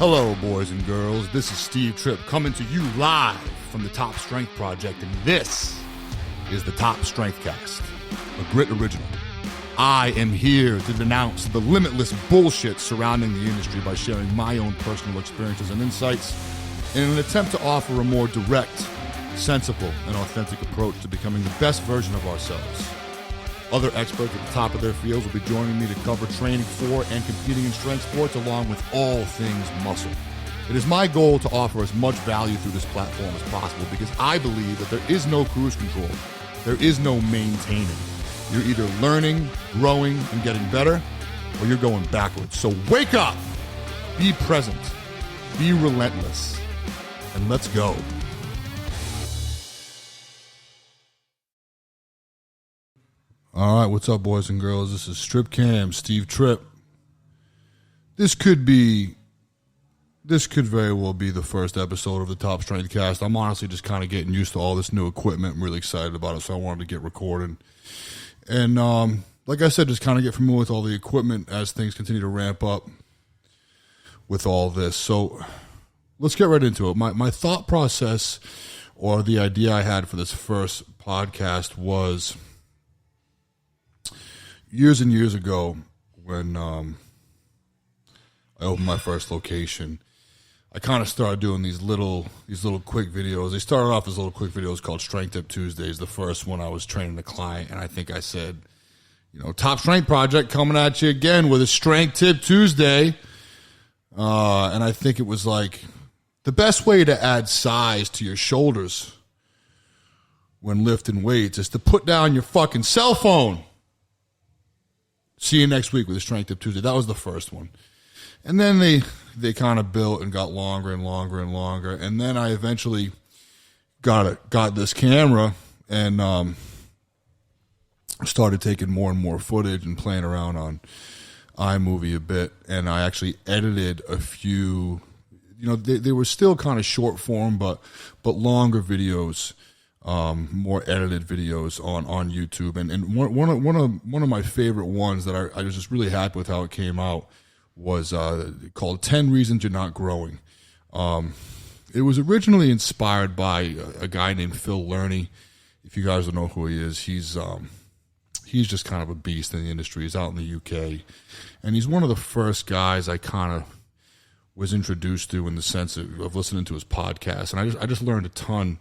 Hello, boys and girls. This is Steve Tripp coming to you live from the Top Strength Project, and this is the Top Strength Cast, a Grit original. I am here to denounce the limitless bullshit surrounding the industry by sharing my own personal experiences and insights in an attempt to offer a more direct, sensible, and authentic approach to becoming the best version of ourselves. Other experts at the top of their fields will be joining me to cover training for and competing in strength sports along with all things muscle. It is my goal to offer as much value through this platform as possible because I believe that there is no cruise control. There is no maintaining. You're either learning, growing, and getting better, or you're going backwards. So wake up, be present, be relentless, and let's go. All right, what's up, boys and girls? This is Strip Cam, Steve Tripp. This could very well be the first episode of the Top Strength Cast. I'm honestly just kind of getting used to all this new equipment. I'm really excited about it, so I wanted to get recording. And like I said, just kind of get familiar with all the equipment as things continue to ramp up with all this. So let's get right into it. My thought process, or the idea I had for this first podcast, was years and years ago when I opened my first location. I kind of started doing these little quick videos. They started off as little quick videos called Strength Tip Tuesdays. The first one I was training a client, and I think I said, Top Strength Project coming at you again with a Strength Tip Tuesday. And I think it was like the best way to add size to your shoulders when lifting weights is to put down your fucking cell phone. See you next week with a Strength Tip Tuesday. That was the first one. And then they kind of built and got longer and longer and longer. And then I eventually got this camera and started taking more and more footage and playing around on iMovie a bit. And I actually edited a few, they were still kind of short form, but longer videos. More edited videos on YouTube, and one of my favorite ones that I was just really happy with how it came out was called 10 Reasons You're Not Growing. It was originally inspired by a guy named Phil Lerney. If you guys don't know who he is, he's just kind of a beast in the industry. He's out in the UK, and he's one of the first guys I kind of was introduced to in the sense of listening to his podcast, and I just learned a ton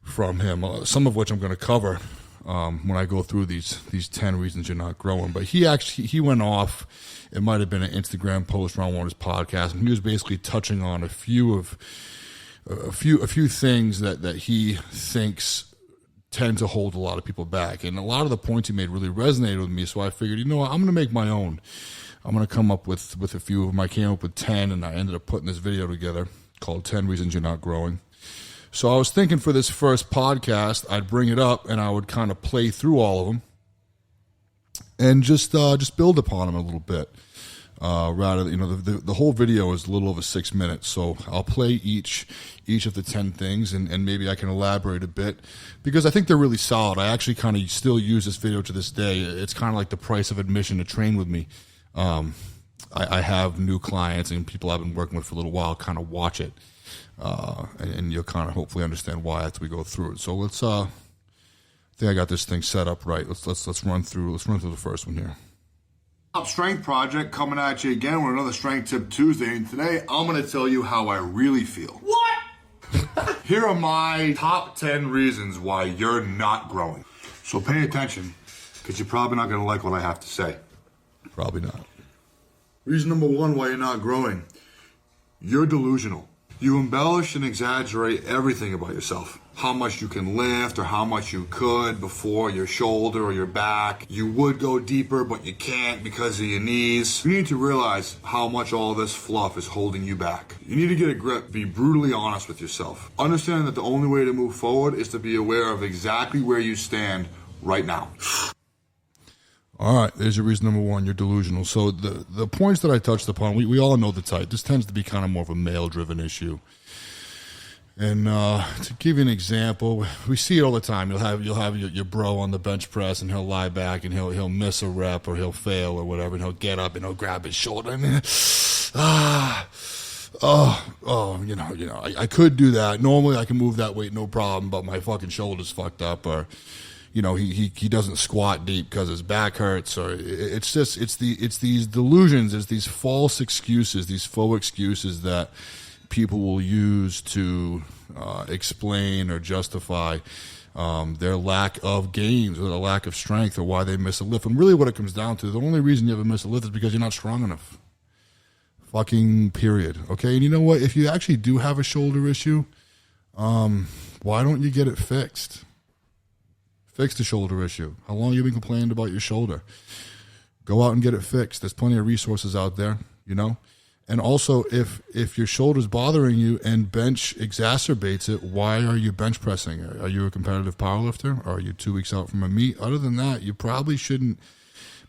from him, some of which I'm going to cover when I go through these 10 reasons you're not growing. But he went off. It might have been an Instagram post around one of his podcasts, and he was basically touching on a few things that he thinks tend to hold a lot of people back. And a lot of the points he made really resonated with me. So I figured, I'm going to make my own. I'm going to come up with a few of them. I came up with 10, and I ended up putting this video together called 10 Reasons You're Not Growing. So I was thinking for this first podcast, I'd bring it up and I would kind of play through all of them and just build upon them a little bit. Rather, the whole video is a little over 6 minutes, so I'll play each of the 10 things and maybe I can elaborate a bit because I think they're really solid. I actually kind of still use this video to this day. It's kind of like the price of admission to train with me. I have new clients and people I've been working with for a little while kind of watch it. And you'll kind of hopefully understand why as we go through it. So let's I think I got this thing set up right. Let's run through the first one here. Top Strength Project coming at you again with another Strength Tip Tuesday, and today I'm going to tell you how I really feel. What? Here are my top 10 reasons why you're not growing. So pay attention, because you're probably not going to like what I have to say. Probably not. Reason number 1 why you're not growing. You're delusional. You embellish and exaggerate everything about yourself. How much you can lift or how much you could before your shoulder or your back. You would go deeper, but you can't because of your knees. You need to realize how much all this fluff is holding you back. You need to get a grip. Be brutally honest with yourself. Understand that the only way to move forward is to be aware of exactly where you stand right now. All right, there's your reason number 1, you're delusional. So the points that I touched upon, we all know the type. This tends to be kind of more of a male-driven issue. And to give you an example, we see it all the time. You'll have your bro on the bench press, and he'll lie back, and he'll miss a rep, or he'll fail, or whatever, and he'll get up, and he'll grab his shoulder, and I could do that. Normally I can move that weight, no problem, but my fucking shoulder's fucked up, or, he doesn't squat deep because his back hurts, or it's these delusions, it's these false excuses, these faux excuses that people will use to explain or justify their lack of gains or their lack of strength, or why they miss a lift. And really what it comes down to, the only reason you ever miss a lift is because you're not strong enough. Fucking period. Okay. And you know what? If you actually do have a shoulder issue, why don't you get it fixed? Fix the shoulder issue. How long have you been complaining about your shoulder? Go out and get it fixed. There's plenty of resources out there, And also, if your shoulder's bothering you and bench exacerbates it, why are you bench pressing? Are you a competitive powerlifter? Or are you 2 weeks out from a meet? Other than that, you probably shouldn't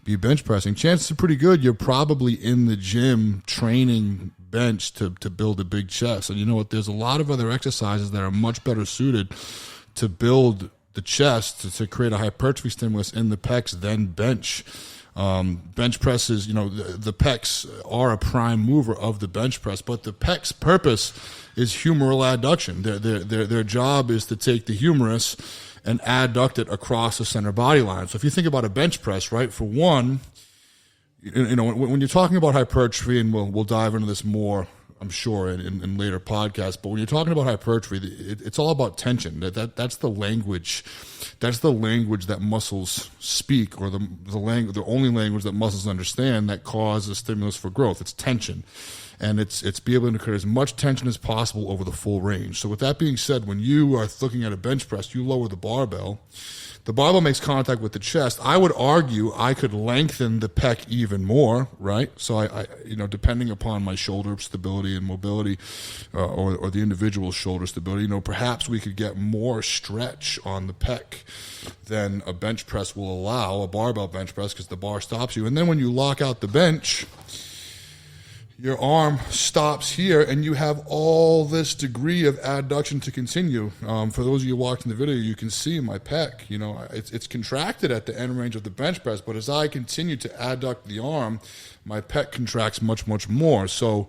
be bench pressing. Chances are pretty good you're probably in the gym training bench to build a big chest. And you know what? There's a lot of other exercises that are much better suited to build the chest, to create a hypertrophy stimulus in the pecs than bench. Bench presses, the pecs are a prime mover of the bench press, but the pecs' purpose is humeral adduction. Their job is to take the humerus and adduct it across the center body line. So if you think about a bench press, right, for one, when you're talking about hypertrophy, and we'll dive into this more, I'm sure, in later podcasts, but when you're talking about hypertrophy, it's all about tension. That's the language. That's the language that muscles speak, or the only language that muscles understand that causes stimulus for growth. It's tension. And it's be able to create as much tension as possible over the full range. So with that being said, when you are looking at a bench press, you lower the barbell. The barbell makes contact with the chest. I would argue I could lengthen the pec even more, right? So I depending upon my shoulder stability and mobility, or the individual's shoulder stability, perhaps we could get more stretch on the pec than a bench press will allow, a barbell bench press, because the bar stops you. And then when you lock out the bench, your arm stops here, and you have all this degree of adduction to continue. For those of you watching the video, you can see my pec. It's contracted at the end range of the bench press, but as I continue to adduct the arm, my pec contracts much, much more. So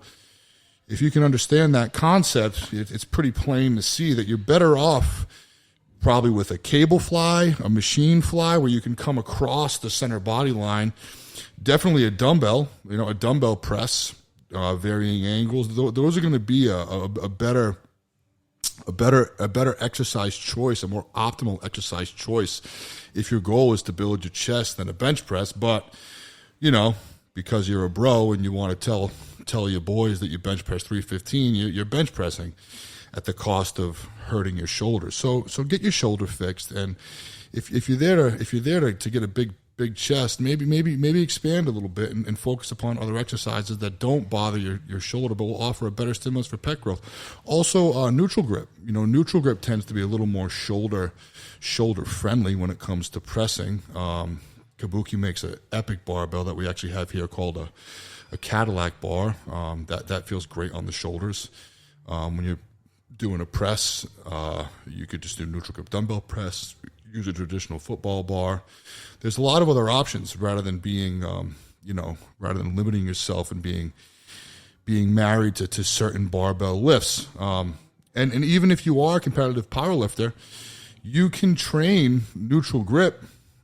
if you can understand that concept, it's pretty plain to see that you're better off probably with a cable fly, a machine fly, where you can come across the center body line. Definitely a dumbbell, a dumbbell press. Varying angles. Those are going to be a better exercise choice, a more optimal exercise choice, if your goal is to build your chest than a bench press. But because you're a bro and you want to tell your boys that you bench press 315, you're bench pressing at the cost of hurting your shoulder. So get your shoulder fixed, and if you're there to get a big chest, maybe expand a little bit and focus upon other exercises that don't bother your shoulder, but will offer a better stimulus for pec growth. Also, neutral grip. Neutral grip tends to be a little more shoulder friendly when it comes to pressing. Kabuki makes an epic barbell that we actually have here called a Cadillac bar. That feels great on the shoulders. When you're doing a press, you could just do neutral grip dumbbell press, use a traditional football bar. There's a lot of other options rather than being, rather than limiting yourself and being married to certain barbell lifts. And even if you are a competitive powerlifter, you can train neutral grip,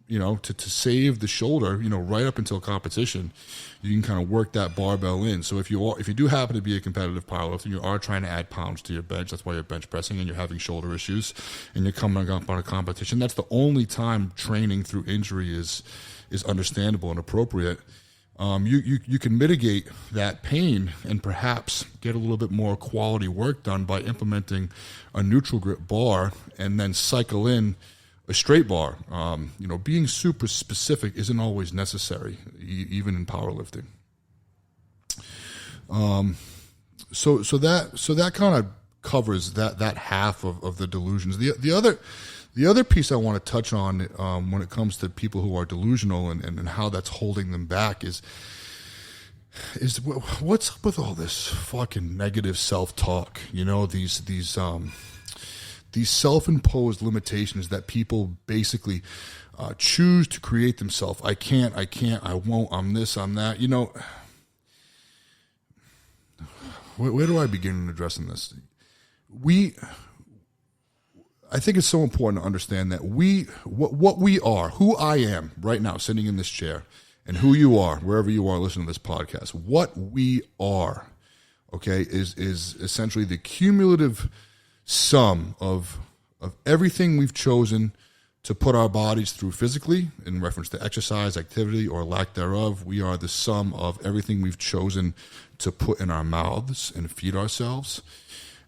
to save the shoulder, right up until competition. You can kind of work that barbell in. So if you do happen to be a competitive powerlifter, and you are trying to add pounds to your bench, that's why you're bench pressing and you're having shoulder issues, and you're coming up on a competition, that's the only time training through injury is understandable and appropriate. You can mitigate that pain and perhaps get a little bit more quality work done by implementing a neutral grip bar and then cycle in a straight bar. Being super specific isn't always necessary, even in powerlifting. So that kind of covers that half of the delusions. The other piece I want to touch on when it comes to people who are delusional and how that's holding them back is what's up with all this fucking negative self-talk? These self-imposed limitations that people basically choose to create themselves. I can't, I won't, I'm this, I'm that. where do I begin in addressing this? I think it's so important to understand that what we are, who I am right now sitting in this chair, and who you are, wherever you are listening to this podcast, what we are, okay, is essentially the cumulative sum of everything we've chosen to put our bodies through physically, in reference to exercise, activity, or lack thereof. We are the sum of everything we've chosen to put in our mouths and feed ourselves,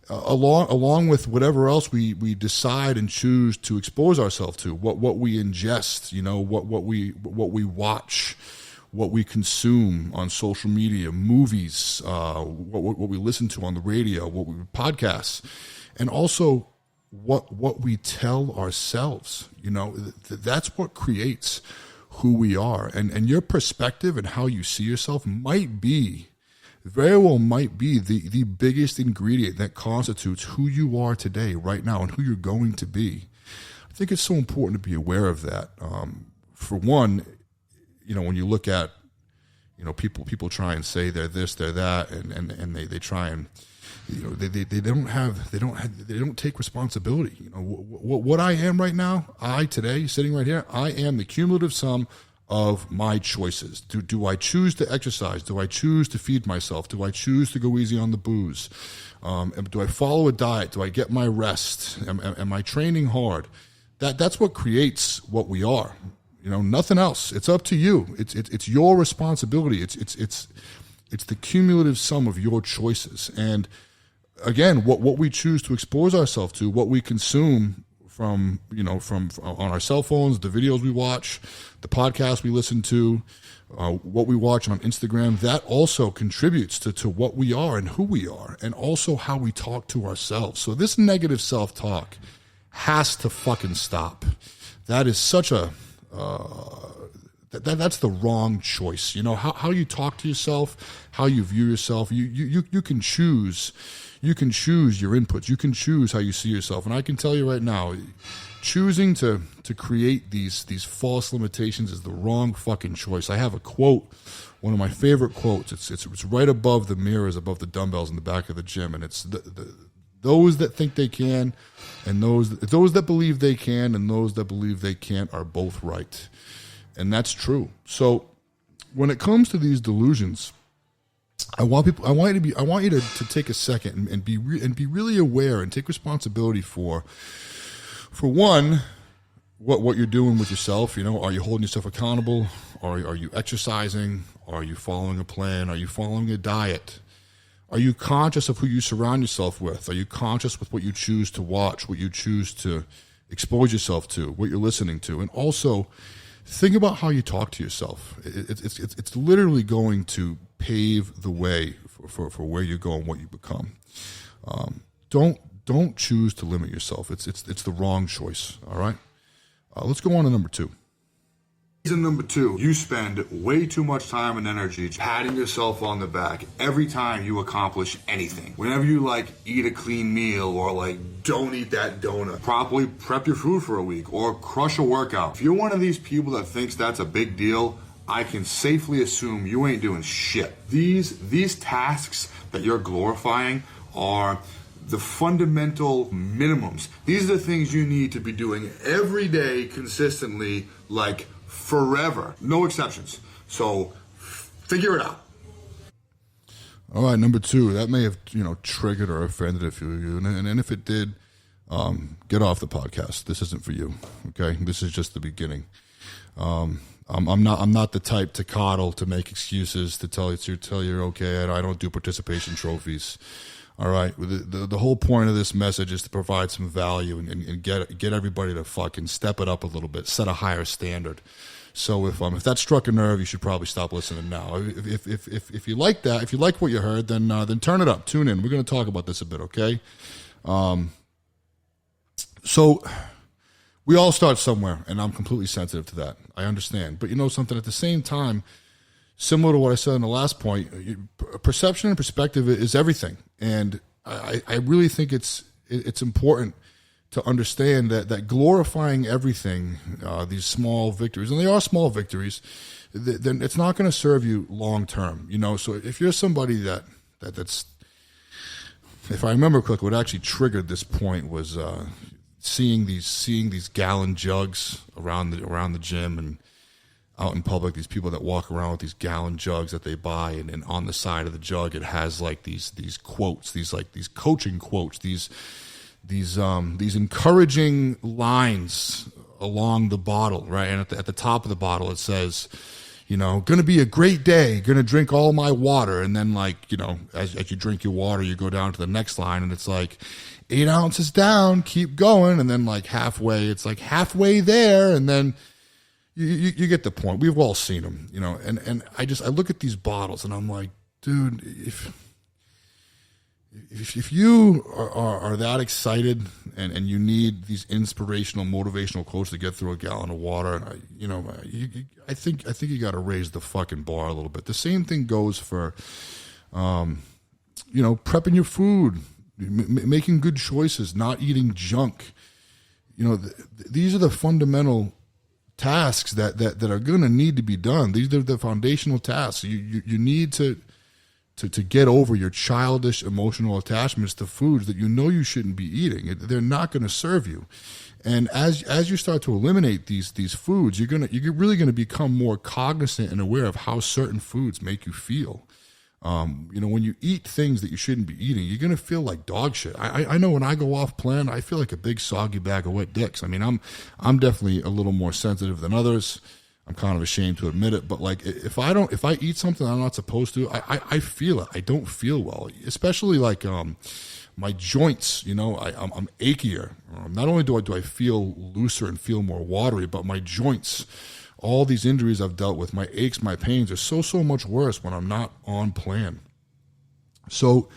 along with whatever else we decide and choose to expose ourselves to, what we ingest, what we watch, what we consume on social media, movies, what we listen to on the radio, what we podcasts, and also what we tell ourselves. That's what creates who we are. And your perspective and how you see yourself very well might be the biggest ingredient that constitutes who you are today, right now, and who you're going to be. I think it's so important to be aware of that. For one, when you look at, people try and say they're this, they're that, and they try and, they don't take responsibility. What I am right now, today, sitting right here, I am the cumulative sum of my choices. Do I choose to exercise? Do I choose to feed myself? Do I choose to go easy on the booze? Do I follow a diet? Do I get my rest? Am I training hard? That's what creates what we are. Nothing else. It's up to you. It's your responsibility. It's the cumulative sum of your choices. And again, what we choose to expose ourselves to, what we consume from on our cell phones, the videos we watch, the podcasts we listen to, what we watch on Instagram, that also contributes to what we are and who we are, and also how we talk to ourselves. So this negative self-talk has to fucking stop. That is such a that's the wrong choice. How you talk to yourself, how you view yourself. You can choose. You can choose your inputs. You can choose how you see yourself. And I can tell you right now, choosing to create these false limitations is the wrong fucking choice. I have a quote, one of my favorite quotes. It's right above the mirrors, above the dumbbells in the back of the gym, and it's those that think they can, and those that believe they can, and those that believe they can't are both right, and that's true. So when it comes to these delusions, I want you to take a second and be really aware and take responsibility for one, what you're doing with yourself. Are you holding yourself accountable? Are you exercising? Are you following a plan? Are you following a diet? Are you conscious of who you surround yourself with? Are you conscious with what you choose to watch, what you choose to expose yourself to, what you're listening to? And also, think about how you talk to yourself. It's literally going to pave the way for where you go and what you become. Don't choose to limit yourself. It's the wrong choice. All right. Let's go on to number 2. Reason number 2, you spend way too much time and energy patting yourself on the back every time you accomplish anything. Whenever you eat a clean meal, or don't eat that donut, properly prep your food for a week, or crush a workout. If you're one of these people that thinks that's a big deal, I can safely assume you ain't doing shit. These tasks that you're glorifying are the fundamental minimums. These are the things you need to be doing every day consistently, forever. No exceptions. So figure it out. All right, number 2, that may have triggered or offended a few of you, and if it did, get off the podcast. This isn't for you. Okay, this is just the beginning. I'm not the type to coddle, to make excuses, to tell you you're okay. I don't do participation trophies. All right, the whole point of this message is to provide some value and get everybody to fucking step it up a little bit, set a higher standard. So if that struck a nerve, you should probably stop listening now. If you like that, if you like what you heard, then turn it up, tune in. We're going to talk about this a bit, okay? So we all start somewhere, and I'm completely sensitive to that. I understand, but something at the same time. Similar to what I said in the last point, perception and perspective is everything. And I really think it's important to understand that glorifying everything, these small victories, and they are small victories, then it's not going to serve you long term. So if you're somebody that's if I remember correctly, what actually triggered this point was seeing these gallon jugs around the gym and out in public. These people that walk around with these gallon jugs that they buy, and on the side of the jug it has like these quotes, these coaching quotes, these encouraging lines along the bottle, right? And at the top of the bottle it says, you know, gonna be a great day, gonna drink all my water. And then, like, you know, as you drink your water, you go down to the next line and it's like 8 ounces down, keep going. And then like halfway, it's like halfway there. And then you get the point. We've all seen them, you know, and I look at these bottles and I'm like, dude, if you are that excited and you need these inspirational, motivational quotes to get through a gallon of water, you know, I think you got to raise the fucking bar a little bit. The same thing goes for, you know, prepping your food, making good choices, not eating junk. You know, these are the fundamental tasks that are going to need to be done. These are the foundational tasks. You need to get over your childish emotional attachments to foods that you know you shouldn't be eating. They're not going to serve you. And as you start to eliminate these foods, you're really going to become more cognizant and aware of how certain foods make you feel. You know, when you eat things that you shouldn't be eating, you're going to feel like dog shit. I know when I go off plan, I feel like a big soggy bag of wet dicks. I mean, I'm definitely a little more sensitive than others. I'm kind of ashamed to admit it, but like if I eat something I'm not supposed to, I feel it. I don't feel well, especially like my joints. You know, I'm achier. Not only do I feel looser and feel more watery, but my joints, all these injuries I've dealt with, my aches, my pains are so much worse when I'm not on plan. So,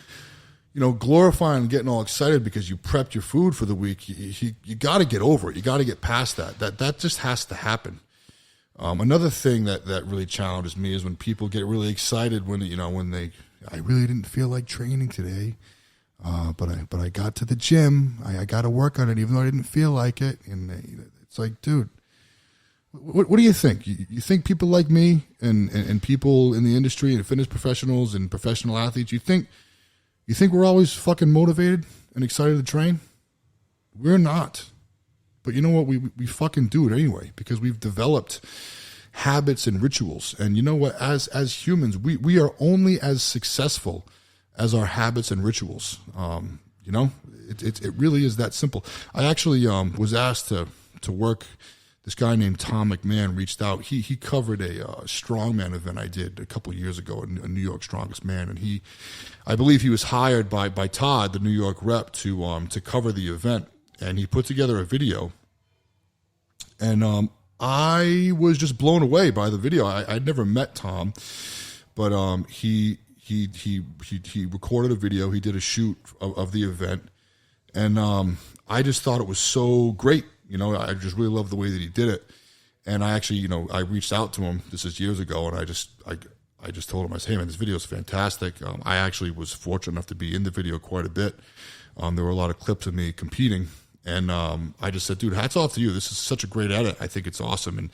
you know, glorifying and getting all excited because you prepped your food for the week, you got to get over it. You got to get past that. That just has to happen. Another thing that really challenges me is when people get really excited when I really didn't feel like training today, but I got to the gym. I got to work on it even though I didn't feel like it. And it's like, dude, what do you think? You think people like me and people in the industry and fitness professionals and professional athletes, you think we're always fucking motivated and excited to train? We're not. But you know what? We fucking do it anyway because we've developed habits and rituals. And you know what? As humans, we are only as successful as our habits and rituals. You know, it really is that simple. I actually was asked to work. This guy named Tom McMahon reached out. He covered a strongman event I did a couple of years ago, a New York Strongest Man, and I believe he was hired by Todd, the New York rep, to cover the event. And he put together a video, and I was just blown away by the video. I'd never met Tom, but he recorded a video. He did a shoot of the event, and I just thought it was so great. You know, I just really loved the way that he did it. And I actually, you know, I reached out to him. This is years ago, and I just told him, I said, hey man, this video is fantastic. I actually was fortunate enough to be in the video quite a bit. There were a lot of clips of me competing. And I just said, dude, hats off to you. This is such a great edit. I think it's awesome. And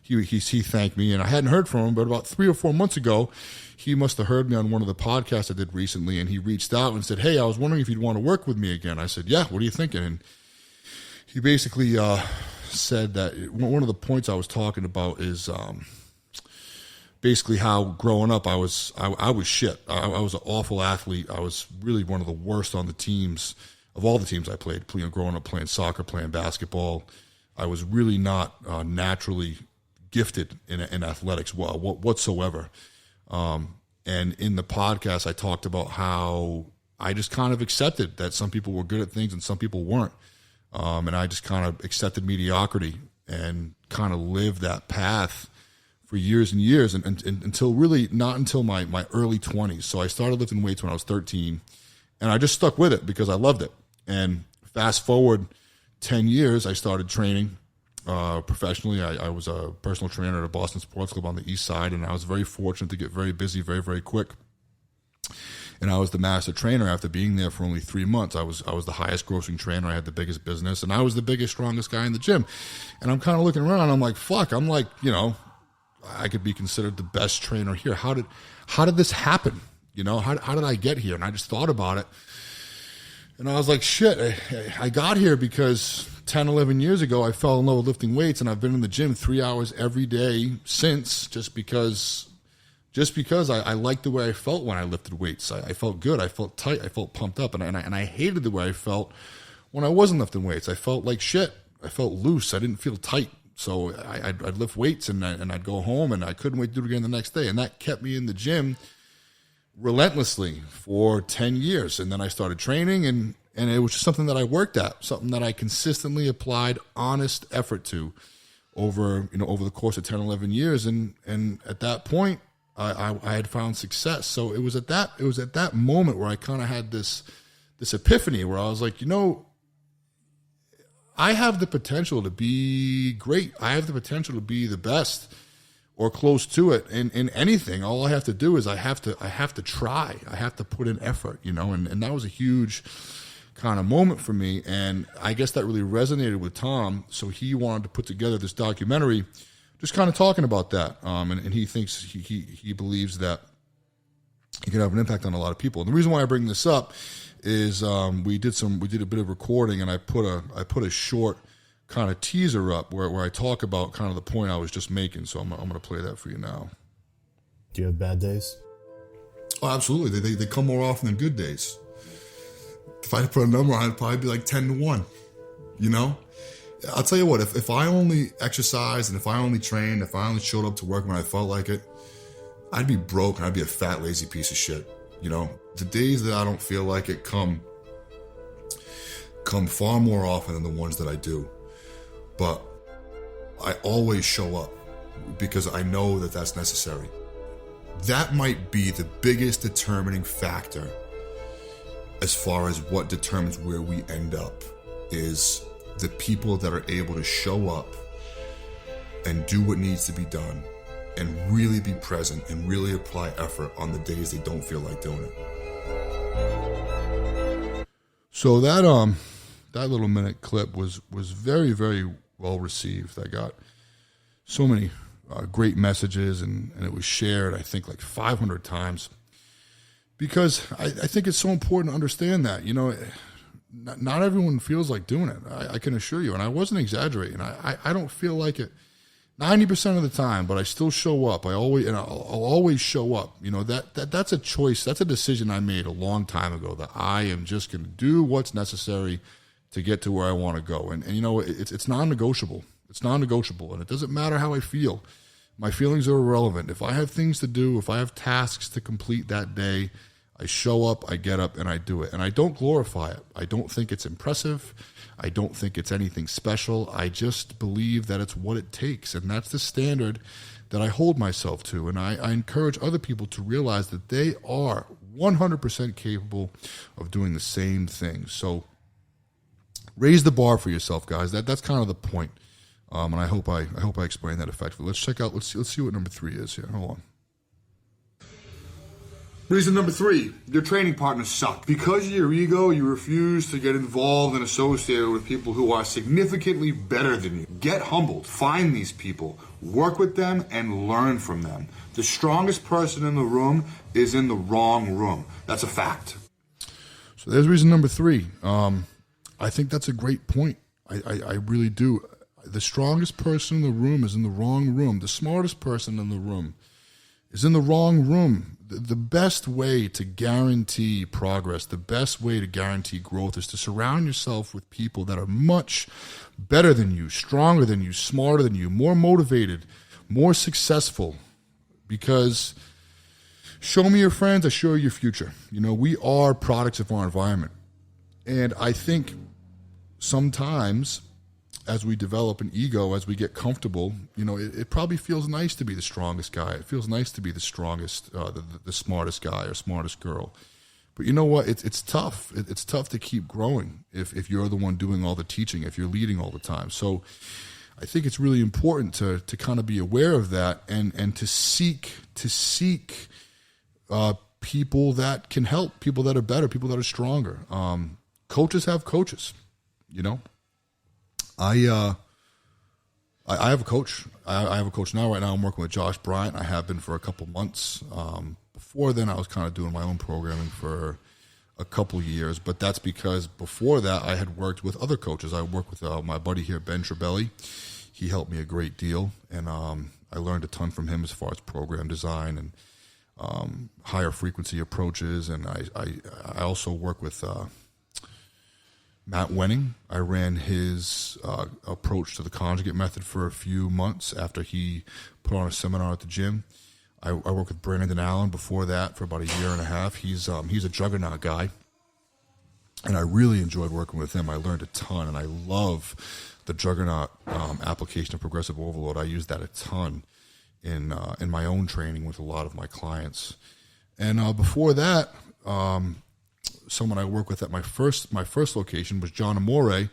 he thanked me, and I hadn't heard from him, but about 3 or 4 months ago, he must have heard me on one of the podcasts I did recently, and he reached out and said, hey, I was wondering if you'd want to work with me again. I said, yeah, what are you thinking? And he basically said that one of the points I was talking about is basically how growing up I was shit. I was an awful athlete. I was really one of the worst on the teams. Of all the teams I played, growing up playing soccer, playing basketball, I was really not naturally gifted in athletics whatsoever. And in the podcast, I talked about how I just kind of accepted that some people were good at things and some people weren't. And I just kind of accepted mediocrity and kind of lived that path for years and years and until really not until my early 20s. So I started lifting weights when I was 13, and I just stuck with it because I loved it. And fast forward 10 years, I started training professionally. I was a personal trainer at a Boston Sports Club on the east side, and I was very fortunate to get very busy very, very quick. And I was the master trainer after being there for only 3 months. I was the highest grossing trainer. I had the biggest business, and I was the biggest, strongest guy in the gym. And I'm kind of looking around, and I'm like, fuck, I'm like, you know, I could be considered the best trainer here. How did this happen? You know, how did I get here? And I just thought about it. And I was like, shit, I got here because 10, 11 years ago, I fell in love with lifting weights, and I've been in the gym 3 hours every day since, just because I liked the way I felt when I lifted weights. I felt good. I felt tight. I felt pumped up. And I hated the way I felt when I wasn't lifting weights. I felt like shit. I felt loose. I didn't feel tight. So I'd lift weights and I'd go home, and I couldn't wait to do it again the next day. And that kept me in the gym relentlessly for 10 years. And then I started training, and it was just something that I worked at, something that I consistently applied honest effort to over the course of 10, 11 years. And at that point, I had found success. So it was at that moment where I kind of had this epiphany where I was like, I have the potential to be great. I have the potential to be the best or close to it in anything. All I have to do is I have to try. I have to put in effort, and that was a huge kind of moment for me. And I guess that really resonated with Tom. So he wanted to put together this documentary just kind of talking about that. And he thinks he believes that he can have an impact on a lot of people. And the reason why I bring this up is we did a bit of recording, and I put a short kind of teaser up where I talk about kind of the point I was just making. So I'm going to play that for you now. Do you have bad days? Oh, absolutely. They come more often than good days. If I had to put a number on it, it'd probably be like 10 to 1. I'll tell you what, if I only exercised and if I only trained, if I only showed up to work when I felt like it, I'd be broke and I'd be a fat, lazy piece of shit. The days that I don't feel like it come far more often than the ones that I do. But I always show up because I know that that's necessary. That might be the biggest determining factor as far as what determines where we end up, is the people that are able to show up and do what needs to be done and really be present and really apply effort on the days they don't feel like doing it. So that little minute clip was very, very well received. I got so many great messages, and it was shared, I think, like 500 times, because I think it's so important to understand that, not everyone feels like doing it. I can assure you, and I wasn't exaggerating. I don't feel like it 90% of the time, but I still show up. I'll always show up. That's a choice. That's a decision I made a long time ago, that I am just going to do what's necessary to get to where I want to go. And it's non-negotiable. It's non-negotiable, and it doesn't matter how I feel. My feelings are irrelevant. If I have things to do, if I have tasks to complete that day, I show up, I get up, and I do it. And I don't glorify it. I don't think it's impressive. I don't think it's anything special. I just believe that it's what it takes, and that's the standard that I hold myself to. And I encourage other people to realize that they are 100% capable of doing the same thing. So raise the bar for yourself, guys. That's kind of the point. And I hope I explained that effectively. Let's see what number 3 is here. Hold on. Reason number 3, your training partners suck. Because of your ego, you refuse to get involved and associated with people who are significantly better than you. Get humbled. Find these people. Work with them and learn from them. The strongest person in the room is in the wrong room. That's a fact. So there's reason number 3. I think that's a great point. I really do. The strongest person in the room is in the wrong room. The smartest person in the room is in the wrong room. The best way to guarantee progress, the best way to guarantee growth, is to surround yourself with people that are much better than you, stronger than you, smarter than you, more motivated, more successful. Because show me your friends, I show you your future. We are products of our environment. And I think sometimes as we develop an ego, as we get comfortable, it probably feels nice to be the strongest guy. It feels nice to be the strongest, the smartest guy or smartest girl. But you know what? It's tough. It's tough to keep growing if you're the one doing all the teaching, if you're leading all the time. So I think it's really important to kind of be aware of that and to seek people that can help, people that are better, people that are stronger. Coaches have coaches, I have a coach. I have a coach now. Right now I'm working with Josh Bryant. I have been for a couple months. Before then I was kind of doing my own programming for a couple years, but that's because before that I had worked with other coaches. I worked with my buddy here, Ben Trebelli. He helped me a great deal, and I learned a ton from him as far as program design and higher frequency approaches. And I also work with Matt Wenning. I ran his approach to the conjugate method for a few months after he put on a seminar at the gym. I worked with Brandon Allen before that for about a year and a half. He's a juggernaut guy, and I really enjoyed working with him. I learned a ton, and I love the juggernaut application of progressive overload. I use that a ton in my own training with a lot of my clients. And before that, someone I work with at my first location was John Amore.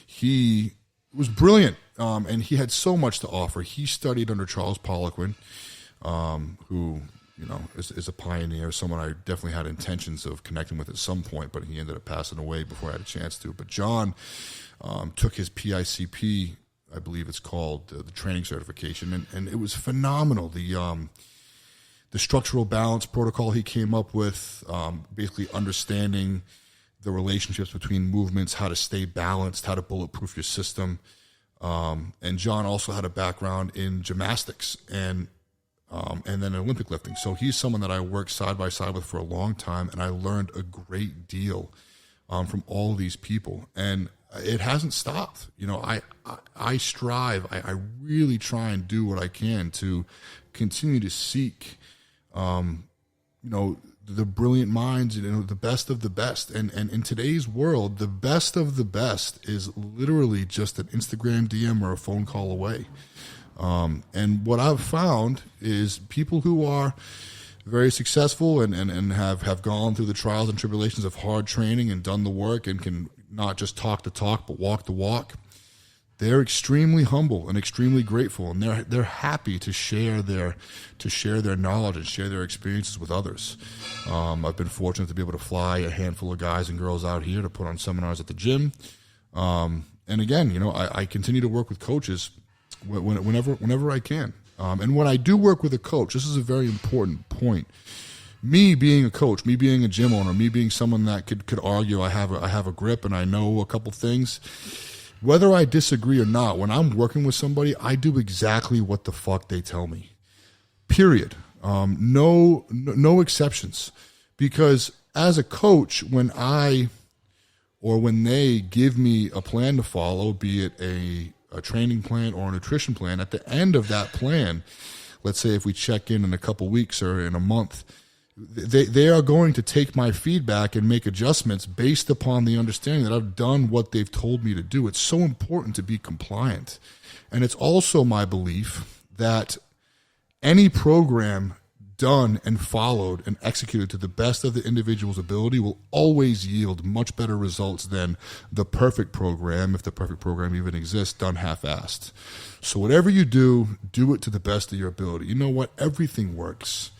He was brilliant, and he had so much to offer. He studied under Charles Poliquin, who is a pioneer, someone I definitely had intentions of connecting with at some point, but he ended up passing away before I had a chance to. But John took his PICP, I believe it's called, the training certification, and it was phenomenal. The structural balance protocol he came up with, basically understanding the relationships between movements, how to stay balanced, how to bulletproof your system. And John also had a background in gymnastics and then Olympic lifting. So he's someone that I worked side by side with for a long time, and I learned a great deal from all of these people. And it hasn't stopped. I strive. I really try and do what I can to continue to seek, the brilliant minds, the best of the best. And in today's world, the best of the best is literally just an Instagram DM or a phone call away. And what I've found is people who are very successful and have gone through the trials and tribulations of hard training and done the work and can not just talk the talk but walk the walk, they're extremely humble and extremely grateful, and they're happy to share their knowledge and share their experiences with others. I've been fortunate to be able to fly a handful of guys and girls out here to put on seminars at the gym. And again, I continue to work with coaches whenever I can. And when I do work with a coach, this is a very important point. Me being a coach, me being a gym owner, me being someone that could argue I have a grip and I know a couple things, whether I disagree or not, when I'm working with somebody, I do exactly what the fuck they tell me. Period. No exceptions. Because as a coach, when they give me a plan to follow, be it a training plan or a nutrition plan, at the end of that plan, let's say if we check in a couple weeks or in a month, they are going to take my feedback and make adjustments based upon the understanding that I've done what they've told me to do. It's so important to be compliant. And it's also my belief that any program done and followed and executed to the best of the individual's ability will always yield much better results than the perfect program, if the perfect program even exists, done half-assed. So whatever you do it to the best of your ability. You know what? Everything works.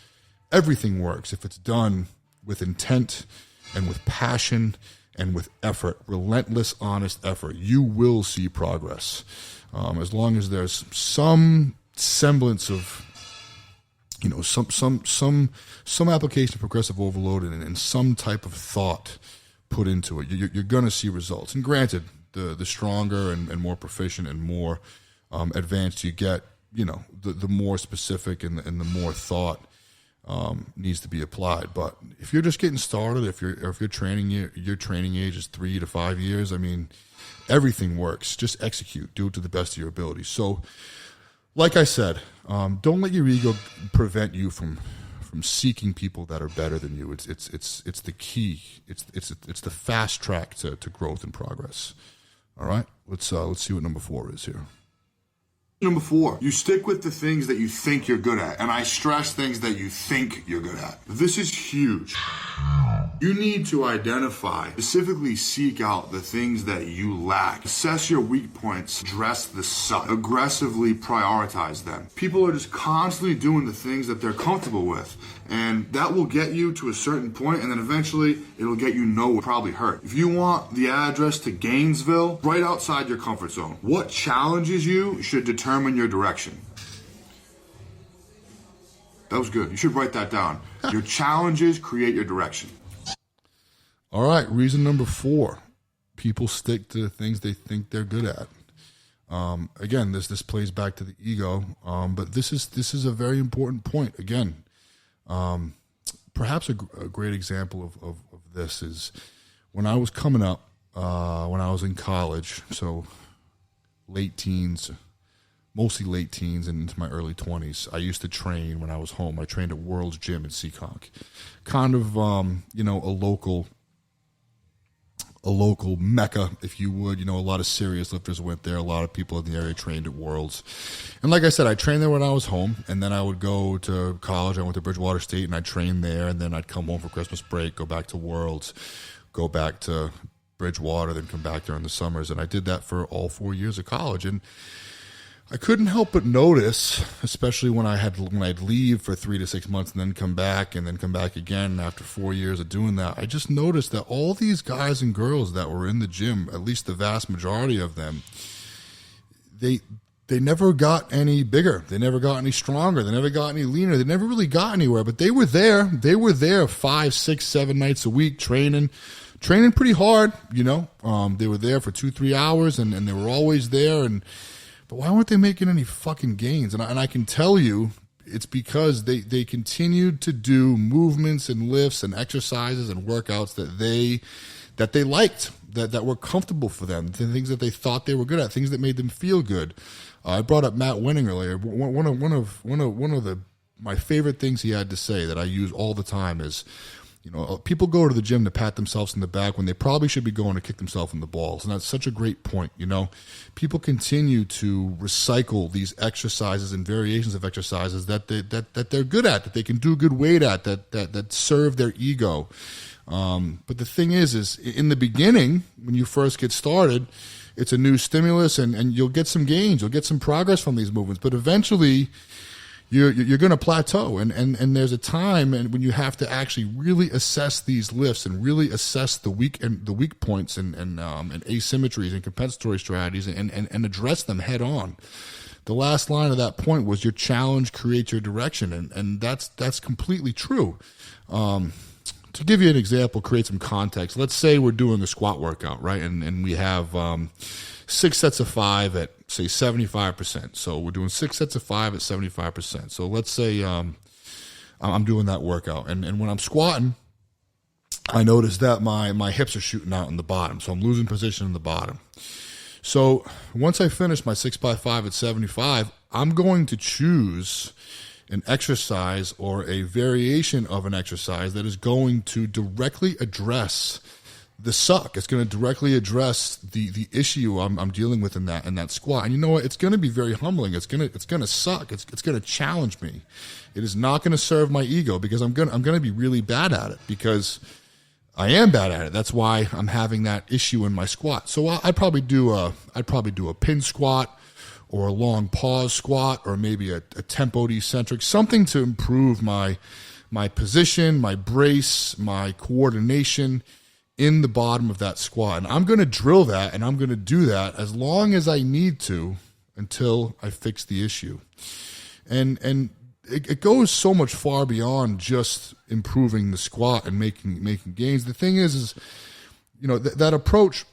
Everything works if it's done with intent and with passion and with effort, relentless, honest effort. You will see progress. As long as there's some semblance of, some application of progressive overload and some type of thought put into it, you're going to see results. And granted, the stronger and more proficient and more advanced you get, the more specific and the more thought needs to be applied. But if you're just getting started, if you're training, your training age is 3 to 5 years, everything works. Just execute, do it to the best of your ability. So, like I said, don't let your ego prevent you from seeking people that are better than you. It's the key. It's the fast track to growth and progress. All right, let's see what number 4 is here. Number 4, you stick with the things that you think you're good at. And I stress things that you think you're good at. This is huge. You need to identify, specifically seek out the things that you lack. Assess your weak points, address the suck, aggressively prioritize them. People are just constantly doing the things that they're comfortable with. And that will get you to a certain point, and then eventually it'll get you nowhere, probably hurt. If you want the address to Gainesville, right outside your comfort zone, what challenges you should determine your direction. That was good. You should write that down. Your challenges create your direction. All right, reason number 4. People stick to the things they think they're good at. Again, this plays back to the ego, but this is a very important point. Again, perhaps a great example of this is when I was coming up, when I was in college, so late teens, mostly late teens and into my early 20s. I used to train when I was home. I trained at World's Gym in Seekonk, kind of a local mecca, if you would. A lot of serious lifters went there. A lot of people in the area trained at Worlds. And like I said, I trained there when I was home, and then I would go to college. I went to Bridgewater State, and I trained there, and then I'd come home for Christmas break, go back to Worlds, go back to Bridgewater, then come back during the summers. And I did that for all 4 years of college. And I couldn't help but notice, especially when I'd leave for 3 to 6 months and then come back again after 4 years of doing that, I just noticed that all these guys and girls that were in the gym, at least the vast majority of them, they never got any bigger. They never got any stronger. They never got any leaner. They never really got anywhere, but they were there. They were there 5, 6, 7 nights a week training pretty hard, They were there for 2-3 hours and they were always there. But why weren't they making any fucking gains? And I can tell you it's because they continued to do movements and lifts and exercises and workouts that they liked, that were comfortable for them, the things that they thought they were good at, things that made them feel good. I brought up Matt Winning earlier. One of my favorite things he had to say that I use all the time is, people go to the gym to pat themselves in the back when they probably should be going to kick themselves in the balls. And that's such a great point. People continue to recycle these exercises and variations of exercises that they're good at, that they can do good weight at, that serve their ego. But the thing is in the beginning, when you first get started, it's a new stimulus and you'll get some gains, you'll get some progress from these movements, but eventually you're going to plateau, and there's a time when you have to actually really assess these lifts and really assess the weak points and asymmetries and compensatory strategies and address them head on. The last line of that point was your challenge creates your direction, and that's completely true. To give you an example, create some context. Let's say we're doing a squat workout, right? And we have 6 sets of 5 at, say, 75%. So we're doing 6 sets of 5 at 75%. So let's say I'm doing that workout. And when I'm squatting, I notice that my hips are shooting out in the bottom. So I'm losing position in the bottom. So once I finish my 6x5 at 75, I'm going to choose an exercise or a variation of an exercise that is going to directly address the suck. It's going to directly address the issue I'm dealing with in that squat. And you know what? It's going to be very humbling. It's going to suck. It's going to challenge me. It is not going to serve my ego because I'm going to be really bad at it because I am bad at it. That's why I'm having that issue in my squat. So I'd probably do a pin squat or a long pause squat or maybe a tempoed eccentric, something to improve my position, my brace, my coordination in the bottom of that squat. And I'm going to drill that and I'm going to do that as long as I need to until I fix the issue. And it goes so much far beyond just improving the squat and making gains. The thing is that approach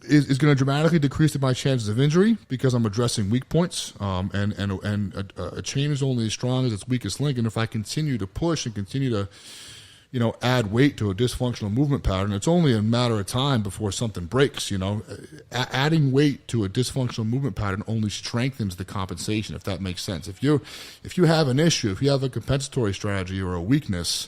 is going to dramatically decrease my chances of injury because I'm addressing weak points. And a chain is only as strong as its weakest link. And if I continue to push and continue to, add weight to a dysfunctional movement pattern, it's only a matter of time before something breaks. Adding weight to a dysfunctional movement pattern only strengthens the compensation, if that makes sense. If you have an issue, if you have a compensatory strategy or a weakness,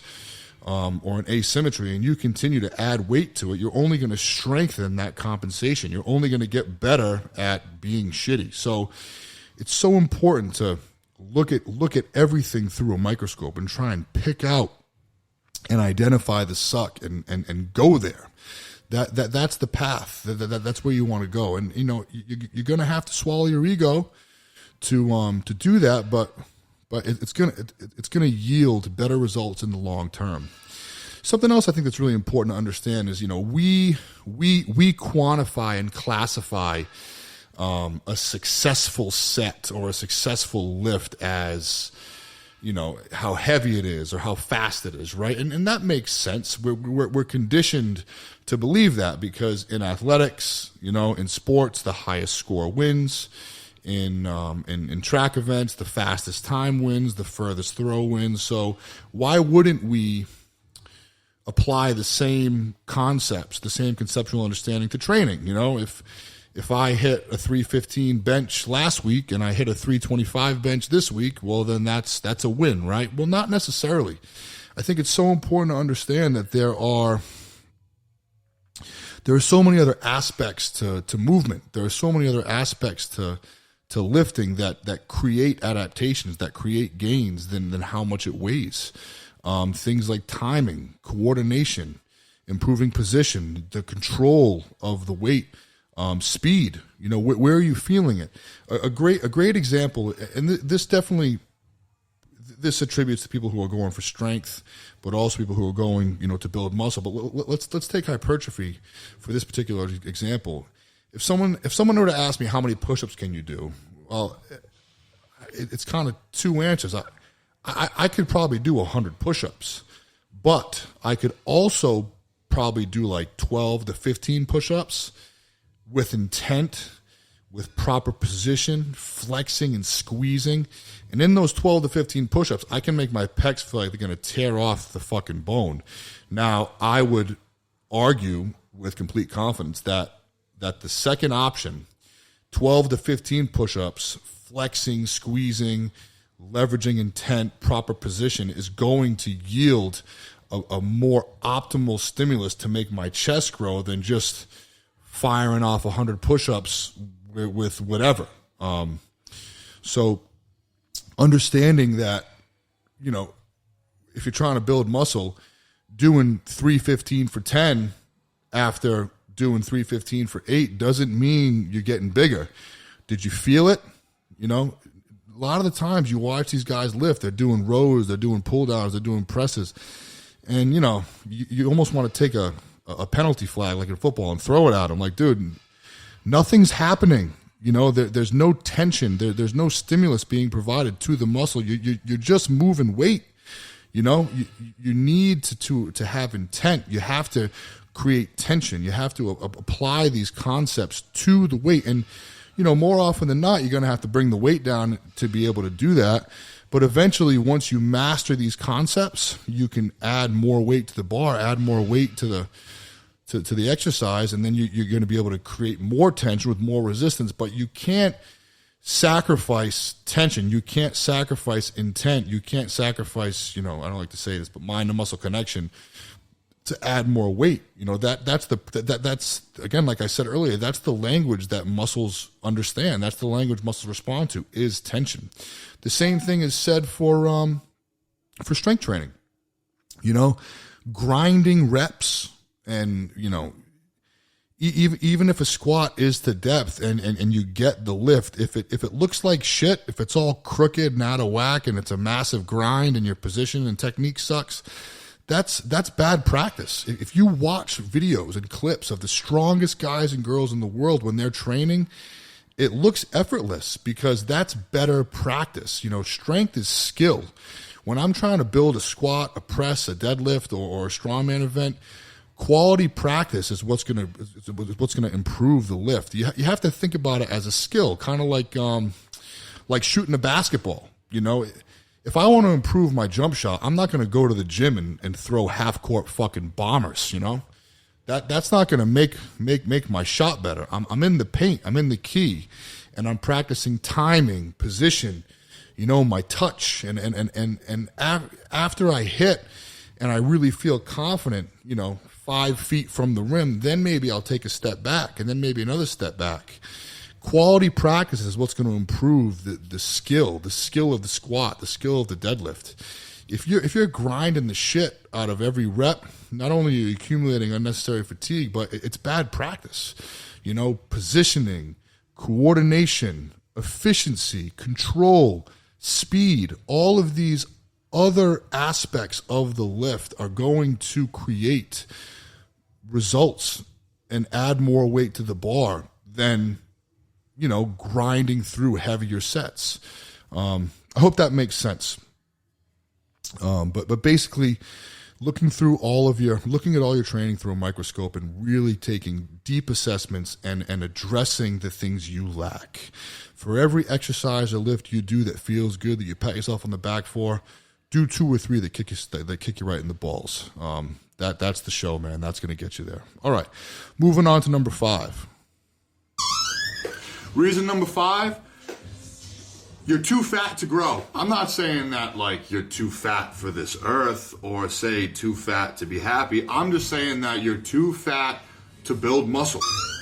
or an asymmetry, and you continue to add weight to it, you're only going to strengthen that compensation. You're only going to get better at being shitty. So it's so important to look at everything through a microscope and try and pick out and identify the suck and go there. That's the path. That's where you want to go. And you're going to have to swallow your ego to do that, but it's gonna yield better results in the long term. Something else I think that's really important to understand is we quantify and classify a successful set or a successful lift as how heavy it is or how fast it is, right? And that makes sense. We're conditioned to believe that because in athletics, in sports, the highest score wins. In track events, the fastest time wins, the furthest throw wins. So why wouldn't we apply the same concepts, the same conceptual understanding to training? If I hit a 315 bench last week and I hit a 325 bench this week, well, then that's a win, right? Well, not necessarily. I think it's so important to understand that there are so many other aspects to movement. There are so many other aspects to lifting that create adaptations, that create gains than how much it weighs. Things like timing, coordination, improving position, the control of the weight, speed. Where are you feeling it? A great example, and this attributes to people who are going for strength, but also people who are going, to build muscle. But let's take hypertrophy for this particular example. If someone were to ask me how many push-ups can you do, well, it's kind of two answers. I could probably do 100 push-ups, but I could also probably do like 12 to 15 push-ups with intent, with proper position, flexing and squeezing. And in those 12 to 15 push-ups, I can make my pecs feel like they're going to tear off the fucking bone. Now, I would argue with complete confidence that the second option, 12 to 15 push-ups, flexing, squeezing, leveraging intent, proper position, is going to yield a more optimal stimulus to make my chest grow than just firing off 100 push-ups with whatever. So understanding that, if you're trying to build muscle, doing 315 for 10 after doing 315 for 8 doesn't mean you're getting bigger. Did you feel it? A lot of the times you watch these guys lift, they're doing rows, they're doing pull downs, they're doing presses. And, you almost want to take a penalty flag like in football and throw it at them. Like, dude, nothing's happening. There's no tension. There's no stimulus being provided to the muscle. You're just moving weight. You need to have intent. You have to create tension. You have to apply these concepts to the weight. And, more often than not, you're going to have to bring the weight down to be able to do that. But eventually, once you master these concepts, you can add more weight to the bar, add more weight to the exercise, and then you're going to be able to create more tension with more resistance. But you can't sacrifice tension. You can't sacrifice intent. You can't sacrifice, I don't like to say this, but mind to muscle connection to add more weight. That's again, like I said earlier, that's the language that muscles understand. That's the language muscles respond to, is tension. The same thing is said for strength training. Grinding reps, and even if a squat is to depth and you get the lift, if it looks like shit, if it's all crooked and out of whack and it's a massive grind and your position and technique sucks, that's bad practice. If you watch videos and clips of the strongest guys and girls in the world when they're training, it looks effortless because that's better practice. Strength is skill. When I'm trying to build a squat, a press, a deadlift, or a strongman event, quality practice is what's going to improve the lift. You have to think about it as a skill, kind of like shooting a basketball. If I want to improve my jump shot, I'm not going to go to the gym and throw half-court fucking bombers, That's not going to make my shot better. I'm in the paint. I'm in the key. And I'm practicing timing, position, my touch. And after I hit and I really feel confident, 5 feet from the rim, then maybe I'll take a step back and then maybe another step back. Quality practice is what's going to improve the skill of the squat, the skill of the deadlift. If you're grinding the shit out of every rep, not only are you accumulating unnecessary fatigue, but it's bad practice. Positioning, coordination, efficiency, control, speed, all of these other aspects of the lift are going to create results and add more weight to the bar than grinding through heavier sets. I hope that makes sense. But basically, looking at all your training through a microscope and really taking deep assessments and addressing the things you lack. For every exercise or lift you do that feels good, that you pat yourself on the back for, do 2 or 3 that kick you right in the balls. That's the show, man. That's going to get you there. All right, moving on to number 5. Reason number 5, you're too fat to grow. I'm not saying that like you're too fat for this earth or say too fat to be happy. I'm just saying that you're too fat to build muscle.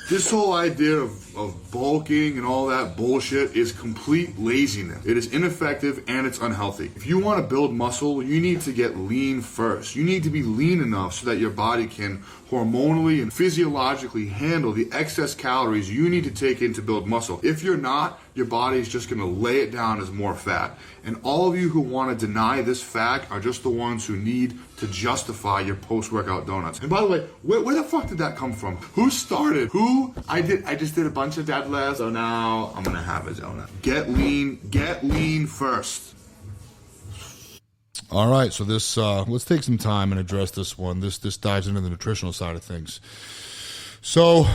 This whole idea of bulking and all that bullshit is complete laziness. It is ineffective and it's unhealthy. If you want to build muscle, you need to get lean first. You need to be lean enough so that your body can hormonally and physiologically handle the excess calories you need to take in to build muscle. If you're not, your body is just going to lay it down as more fat. And all of you who want to deny this fact are just the ones who need to justify your post-workout donuts. And by the way, where the fuck did that come from? Who started? I just did a bunch of deadlifts, so now I'm going to have a donut. Get lean first. All right, so this let's take some time and address this one. This dives into the nutritional side of things. So,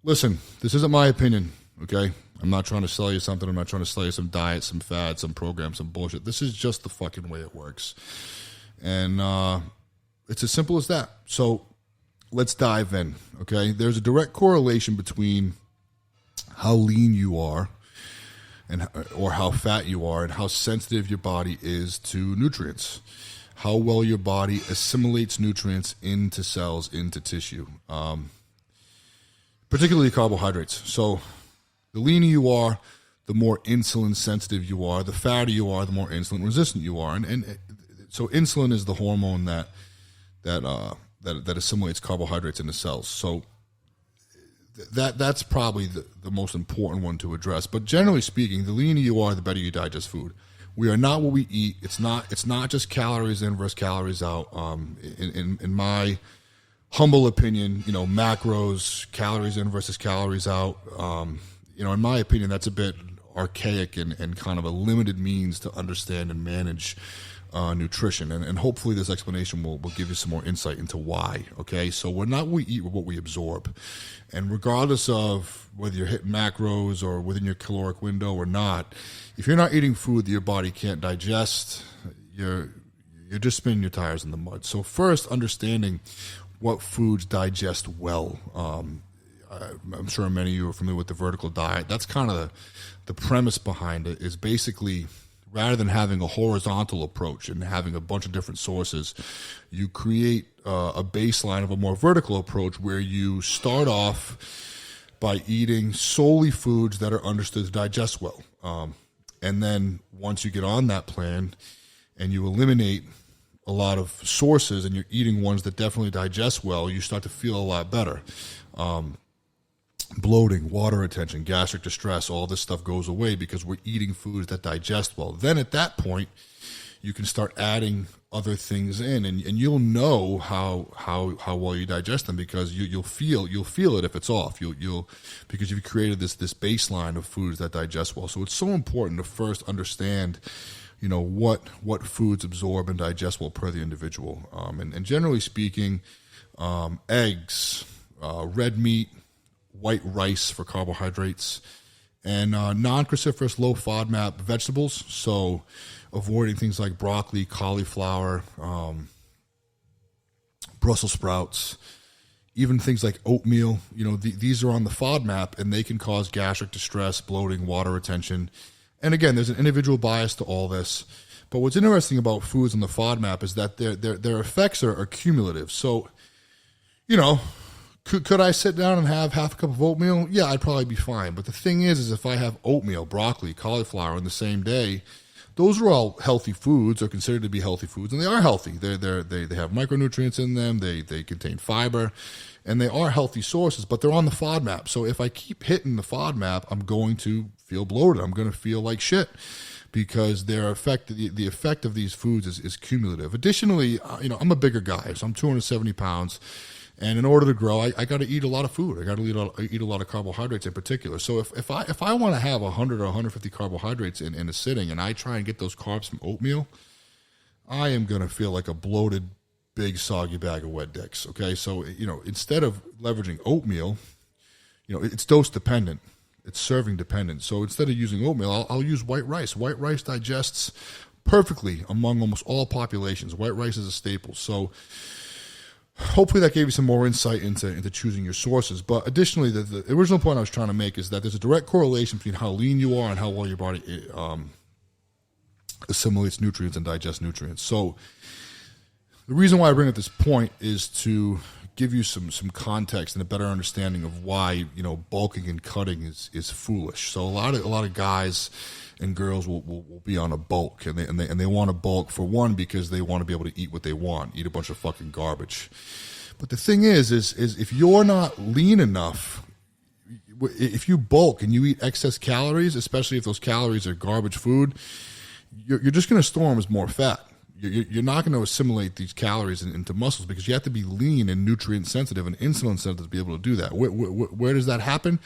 listen, this isn't my opinion, okay? I'm not trying to sell you something. I'm not trying to sell you some diet, some fad, some program, some bullshit. This is just the fucking way it works. And it's as simple as that. So let's dive in, okay? There's a direct correlation between how lean you are or how fat you are and how sensitive your body is to nutrients, how well your body assimilates nutrients into cells, into tissue, particularly carbohydrates. So the leaner you are, the more insulin sensitive you are. The fatter you are, the more insulin resistant you are. And so insulin is the hormone that assimilates carbohydrates into cells. So that's probably the most important one to address. But generally speaking, the leaner you are, the better you digest food. We are not what we eat. It's not just calories in versus calories out. In my humble opinion, macros, calories in versus calories out. In my opinion, that's a bit archaic and kind of a limited means to understand and manage nutrition. And hopefully this explanation will give you some more insight into why, okay? So we're not what we eat, we're what we absorb. And regardless of whether you're hitting macros or within your caloric window or not, if you're not eating food that your body can't digest, you're just spinning your tires in the mud. So first, understanding what foods digest well. I'm sure many of you are familiar with the vertical diet. That's kind of the premise behind it, is basically rather than having a horizontal approach and having a bunch of different sources, you create a baseline of a more vertical approach where you start off by eating solely foods that are understood to digest well. And then once you get on that plan and you eliminate a lot of sources and you're eating ones that definitely digest well, you start to feel a lot better. Bloating, water retention, gastric distress, all this stuff goes away because we're eating foods that digest well. Then at that point, you can start adding other things in, and you'll know how well you digest them because you'll feel it if it's off. Because you've created this baseline of foods that digest well. So it's so important to first understand, what foods absorb and digest well per the individual. And generally speaking, eggs, red meat, white rice for carbohydrates, and non-cruciferous low FODMAP vegetables. So avoiding things like broccoli, cauliflower, Brussels sprouts, even things like oatmeal. These are on the FODMAP, and they can cause gastric distress, bloating, water retention. And again, there's an individual bias to all this. But what's interesting about foods on the FODMAP is that their effects are cumulative. So, Could I sit down and have half a cup of oatmeal? Yeah, I'd probably be fine. But the thing is if I have oatmeal, broccoli, cauliflower in the same day, those are all healthy foods, or considered to be healthy foods, and they are healthy. They have micronutrients in them. They contain fiber, and they are healthy sources. But they're on the FODMAP. So if I keep hitting the FODMAP, I'm going to feel bloated. I'm going to feel like shit because the effect of these foods is cumulative. Additionally, I'm a bigger guy, so I'm 270 pounds. And in order to grow, I got to eat a lot of food. I got to eat a lot of carbohydrates in particular. So if I want to have 100 or 150 carbohydrates in a sitting, and I try and get those carbs from oatmeal, I am going to feel like a bloated, big, soggy bag of wet dicks. Okay, so instead of leveraging oatmeal, it's dose dependent, it's serving dependent. So instead of using oatmeal, I'll use white rice. White rice digests perfectly among almost all populations. White rice is a staple. So hopefully that gave you some more insight into choosing your sources. But additionally, the original point I was trying to make is that there's a direct correlation between how lean you are and how well your body assimilates nutrients and digests nutrients. So the reason why I bring up this point is to give you some context and a better understanding of why bulking and cutting is foolish. So a lot of guys and girls will be on a bulk, and they want to bulk for one because they want to be able to eat what they want, eat a bunch of fucking garbage. But the thing is if you're not lean enough, if you bulk and you eat excess calories, especially if those calories are garbage food, you're just going to store them as more fat. You're not going to assimilate these calories into muscles because you have to be lean and nutrient sensitive and insulin sensitive to be able to do that. Where does that happen?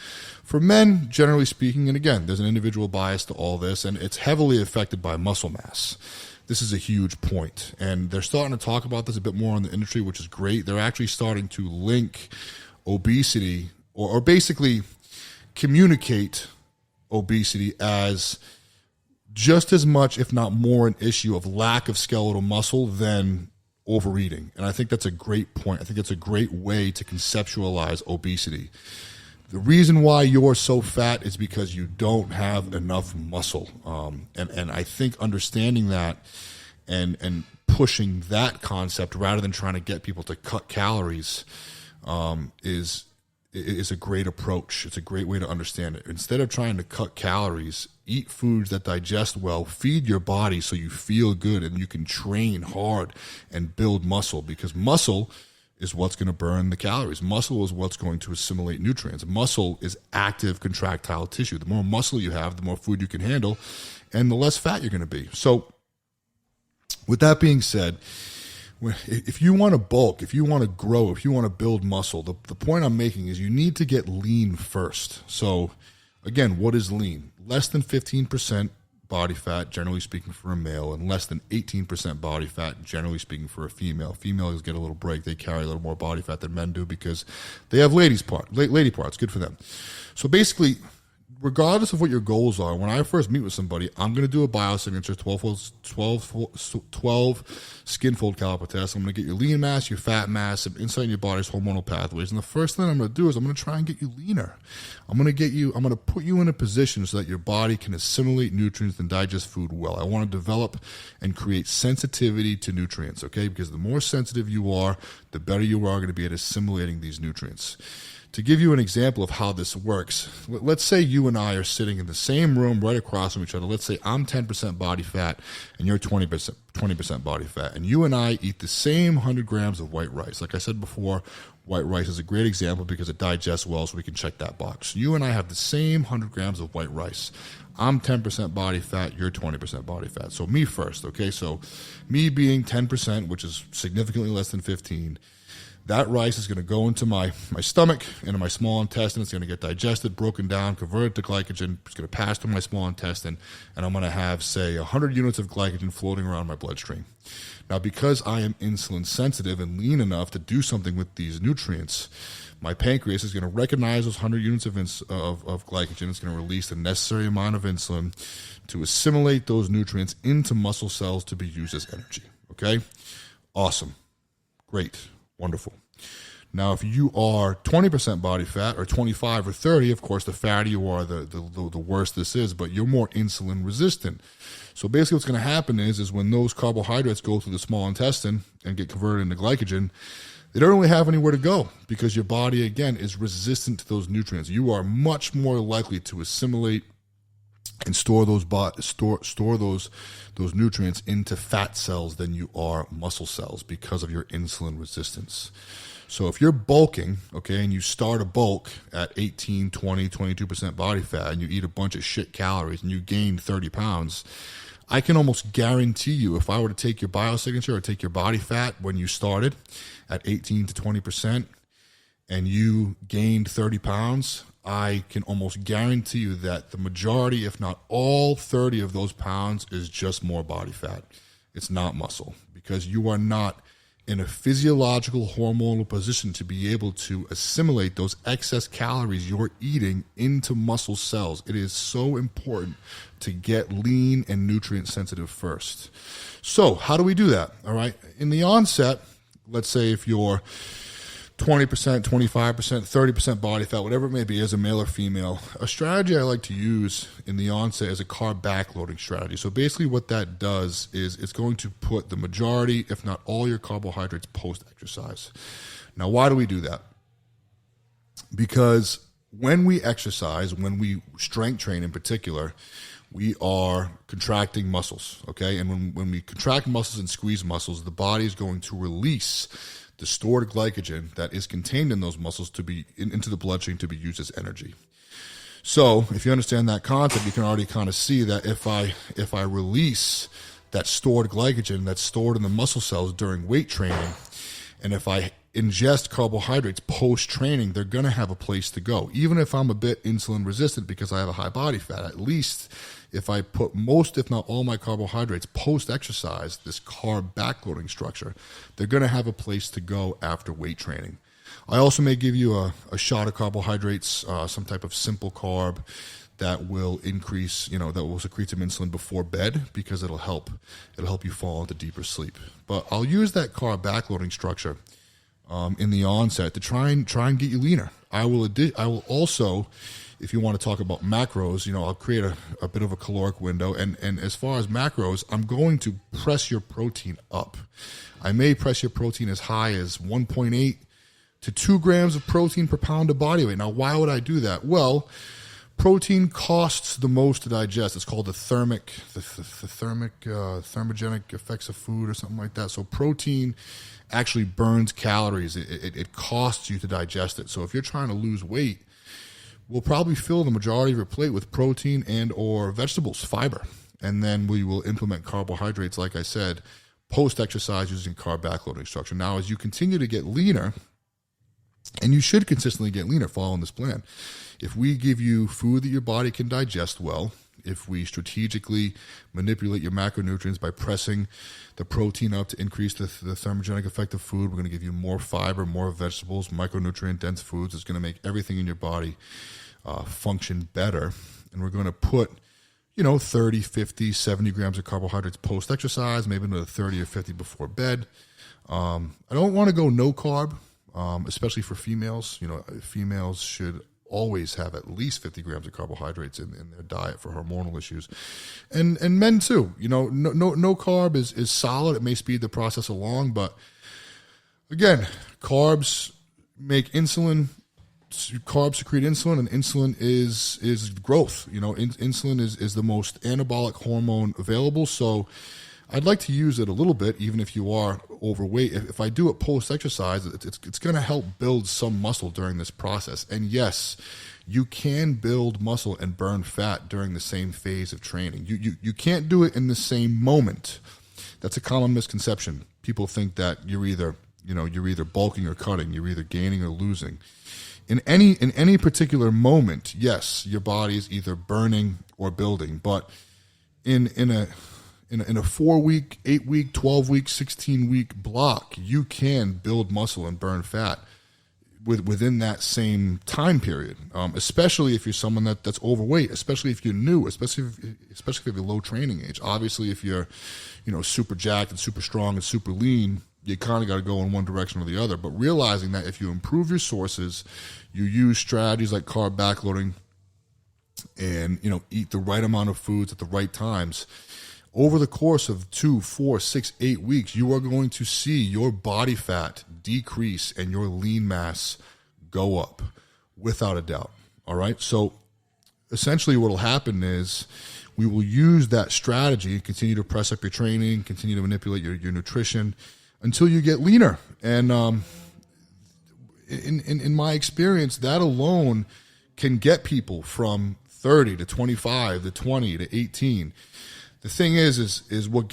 For men, generally speaking, and again, there's an individual bias to all this, and it's heavily affected by muscle mass. This is a huge point, and they're starting to talk about this a bit more in the industry, which is great. They're actually starting to link obesity or basically communicate obesity as just as much, if not more, an issue of lack of skeletal muscle than overeating. And I think that's a great point. I think that's a great way to conceptualize obesity. The reason why you're so fat is because you don't have enough muscle. And I think understanding that and pushing that concept rather than trying to get people to cut calories is a great approach. It's a great way to understand it. Instead of trying to cut calories, eat foods that digest well, feed your body so you feel good and you can train hard and build muscle, because muscle is what's going to burn the calories. Muscle is what's going to assimilate nutrients. Muscle is active contractile tissue. The more muscle you have, the more food you can handle, and the less fat you're going to be. So with that being said, if you want to bulk, if you want to grow, if you want to build muscle, the point I'm making is you need to get lean first. So again, what is lean? Less than 15% body fat, generally speaking, for a male, and less than 18% body fat, generally speaking, for a female. Females get a little break. They carry a little more body fat than men do because they have lady parts. Good for them. So basically, regardless of what your goals are, when I first meet with somebody, I'm going to do a biosignature 12 skin fold caliper test. I'm going to get your lean mass, your fat mass, some insight in your body's hormonal pathways. And the first thing I'm going to do is I'm going to try and get you leaner. I'm going to put you in a position so that your body can assimilate nutrients and digest food well. I want to develop and create sensitivity to nutrients, okay? Because the more sensitive you are, the better you are going to be at assimilating these nutrients. To give you an example of how this works, let's say you and I are sitting in the same room right across from each other. Let's say I'm 10% body fat and you're 20% body fat. And you and I eat the same 100 grams of white rice. Like I said before, white rice is a great example because it digests well, so we can check that box. You and I have the same 100 grams of white rice. I'm 10% body fat, you're 20% body fat. So me first, okay? So me being 10%, which is significantly less than 15, that rice is going to go into my stomach, into my small intestine. It's going to get digested, broken down, converted to glycogen. It's going to pass through my small intestine, and I'm going to have, say, 100 units of glycogen floating around my bloodstream. Now, because I am insulin sensitive and lean enough to do something with these nutrients, my pancreas is going to recognize those 100 units of glycogen. It's going to release the necessary amount of insulin to assimilate those nutrients into muscle cells to be used as energy. Okay? Awesome. Great. Wonderful. Now, if you are 20% body fat or 25 or 30, of course, the fatter you are, the worse this is, but you're more insulin resistant. So basically what's going to happen is when those carbohydrates go through the small intestine and get converted into glycogen, they don't really have anywhere to go because your body, again, is resistant to those nutrients. You are much more likely to assimilate and store those nutrients into fat cells than you are muscle cells because of your insulin resistance. So if you're bulking, okay, and you start a bulk at 18, 20, 22% body fat and you eat a bunch of shit calories and you gain 30 pounds, I can almost guarantee you if I were to take your biosignature or take your body fat when you started at 18 to 20% and you gained 30 pounds, I can almost guarantee you that the majority, if not all 30 of those pounds is just more body fat. it's not muscle, because you are not in a physiological hormonal position to be able to assimilate those excess calories you're eating into muscle cells. It is so important to get lean and nutrient sensitive first. So how do we do that? All right. In the onset, let's say if you're 20%, 25%, 30% body fat, whatever it may be, as a male or female, a strategy I like to use in the onset is a carb backloading strategy. So basically what that does is it's going to put the majority, if not all, your carbohydrates post-exercise. Now, why do we do that? Because when we exercise, when we strength train in particular, we are contracting muscles, okay? And when we contract muscles and squeeze muscles, the body is going to release the stored glycogen that is contained in those muscles to be into the bloodstream to be used as energy. So if you understand that concept, you can already kind of see that if I release that stored glycogen that's stored in the muscle cells during weight training, and if I ingest carbohydrates post-training, they're going to have a place to go. Even if I'm a bit insulin resistant because I have a high body fat, at least if I put most, if not all, my carbohydrates post-exercise, this carb backloading structure, they're going to have a place to go after weight training. I also may give you a shot of carbohydrates, some type of simple carb that will increase, that will secrete some insulin before bed, because it'll help you fall into deeper sleep. But I'll use that carb backloading structure in the onset to try and get you leaner. I will also, if you want to talk about macros, I'll create a bit of a caloric window. And as far as macros, I'm going to press your protein up. I may press your protein as high as 1.8 to 2 grams of protein per pound of body weight. Now, why would I do that? Well, protein costs the most to digest. It's called the thermogenic effects of food or something like that. So protein actually burns calories. It costs you to digest it. So if you're trying to lose weight, we'll probably fill the majority of your plate with protein and or vegetables, fiber. And then we will implement carbohydrates, like I said, post-exercise using carb backloading structure. Now, as you continue to get leaner, and you should consistently get leaner following this plan, if we give you food that your body can digest well, if we strategically manipulate your macronutrients by pressing the protein up to increase the thermogenic effect of food, we're going to give you more fiber, more vegetables, micronutrient-dense foods. It's going to make everything in your body function better. And we're going to put, 30, 50, 70 grams of carbohydrates post-exercise, maybe another 30 or 50 before bed. I don't want to go no carb, especially for females. Females should always have at least 50 grams of carbohydrates in their diet for hormonal issues, and men too. No carb is solid. It may speed the process along, but again, carbs make insulin. Carbs secrete insulin, and insulin is growth. Insulin is the most anabolic hormone available. So I'd like to use it a little bit, even if you are overweight. If I do it post-exercise, it's going to help build some muscle during this process. And yes, you can build muscle and burn fat during the same phase of training. You can't do it in the same moment. That's a common misconception. People think that you're either bulking or cutting, you're either gaining or losing. In any particular moment, yes, your body is either burning or building, but in a 4-week, 8-week, 12-week, 16-week block, you can build muscle and burn fat within that same time period, especially if you're someone that's overweight, especially if you're new, especially if you have a low training age. Obviously, if you're super jacked and super strong and super lean, you kind of got to go in one direction or the other. But realizing that if you improve your sources, you use strategies like carb backloading and eat the right amount of foods at the right times, over the course of 2, 4, 6, 8 weeks, you are going to see your body fat decrease and your lean mass go up without a doubt. All right. So essentially what will happen is we will use that strategy, continue to press up your training, continue to manipulate your nutrition until you get leaner. And in my experience, that alone can get people from 30 to 25 to 20 to 18. The thing is what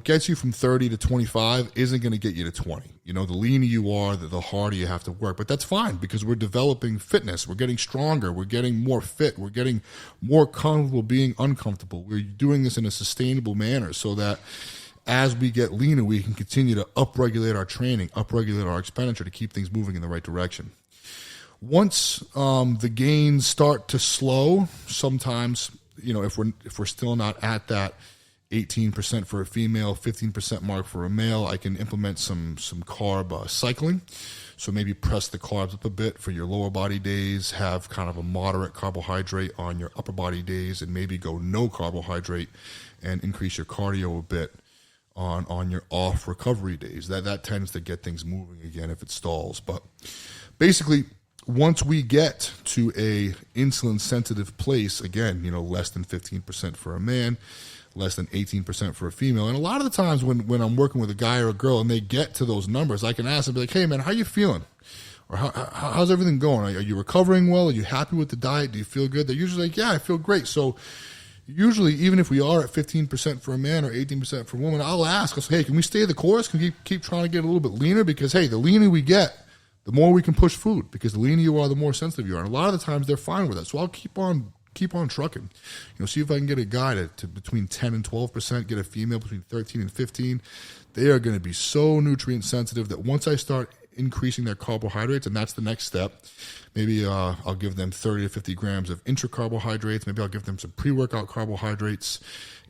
gets you from 30 to 25 isn't going to get you to 20. The leaner you are, the harder you have to work. But that's fine, because we're developing fitness. We're getting stronger. We're getting more fit. We're getting more comfortable being uncomfortable. We're doing this in a sustainable manner so that as we get leaner, we can continue to upregulate our training, upregulate our expenditure to keep things moving in the right direction. Once the gains start to slow, sometimes, if we're still not at that 18% for a female, 15% mark for a male, I can implement some carb cycling. So maybe press the carbs up a bit for your lower body days, have kind of a moderate carbohydrate on your upper body days, and maybe go no carbohydrate and increase your cardio a bit on your off recovery days. That tends to get things moving again if it stalls. But basically, once we get to a insulin sensitive place, again, less than 15% for a man, less than 18% for a female. And a lot of the times when I'm working with a guy or a girl and they get to those numbers, I can ask them, be like, hey man, how you feeling? Or how's everything going? Are you recovering well? Are you happy with the diet? Do you feel good? They're usually like, yeah, I feel great. So usually, even if we are at 15% for a man or 18% for a woman, I'll ask us, hey, can we stay the course? Can we keep trying to get a little bit leaner? Because, hey, the leaner we get, the more we can push food, because the leaner you are, the more sensitive you are. And a lot of the times they're fine with that. So I'll keep on trucking. See if I can get a guy to between 10 and 12%, get a female between 13 and 15. They are going to be so nutrient sensitive that once I start increasing their carbohydrates, and that's the next step, maybe I'll give them 30 to 50 grams of intra-carbohydrates. Maybe I'll give them some pre-workout carbohydrates,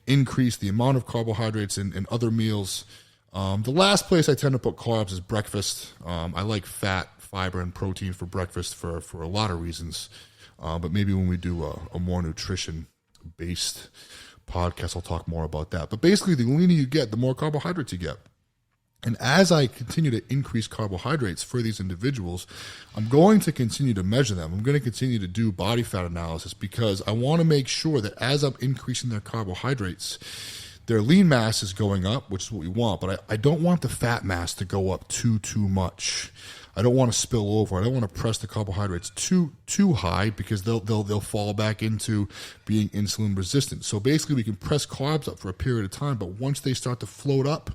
increase the amount of carbohydrates in other meals. The last place I tend to put carbs is breakfast. I like fat, fiber, and protein for breakfast for a lot of reasons. But maybe when we do a more nutrition-based podcast, I'll talk more about that. But basically, the leaner you get, the more carbohydrates you get. And as I continue to increase carbohydrates for these individuals, I'm going to continue to measure them. I'm going to continue to do body fat analysis because I want to make sure that as I'm increasing their carbohydrates, their lean mass is going up, which is what we want, but I don't want the fat mass to go up too much. I don't want to spill over. I don't want to press the carbohydrates too high because they'll fall back into being insulin resistant. So basically, we can press carbs up for a period of time, but once they start to float up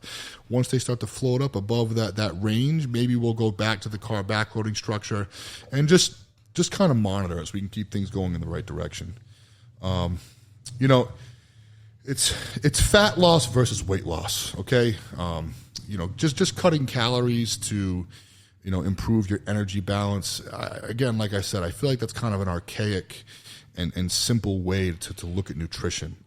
above that range, maybe we'll go back to the carb backloading structure and just kind of monitor it so we can keep things going in the right direction. It's fat loss versus weight loss. Okay, just cutting calories to improve your energy balance. Again, like I said, I feel like that's kind of an archaic and simple way to look at nutrition.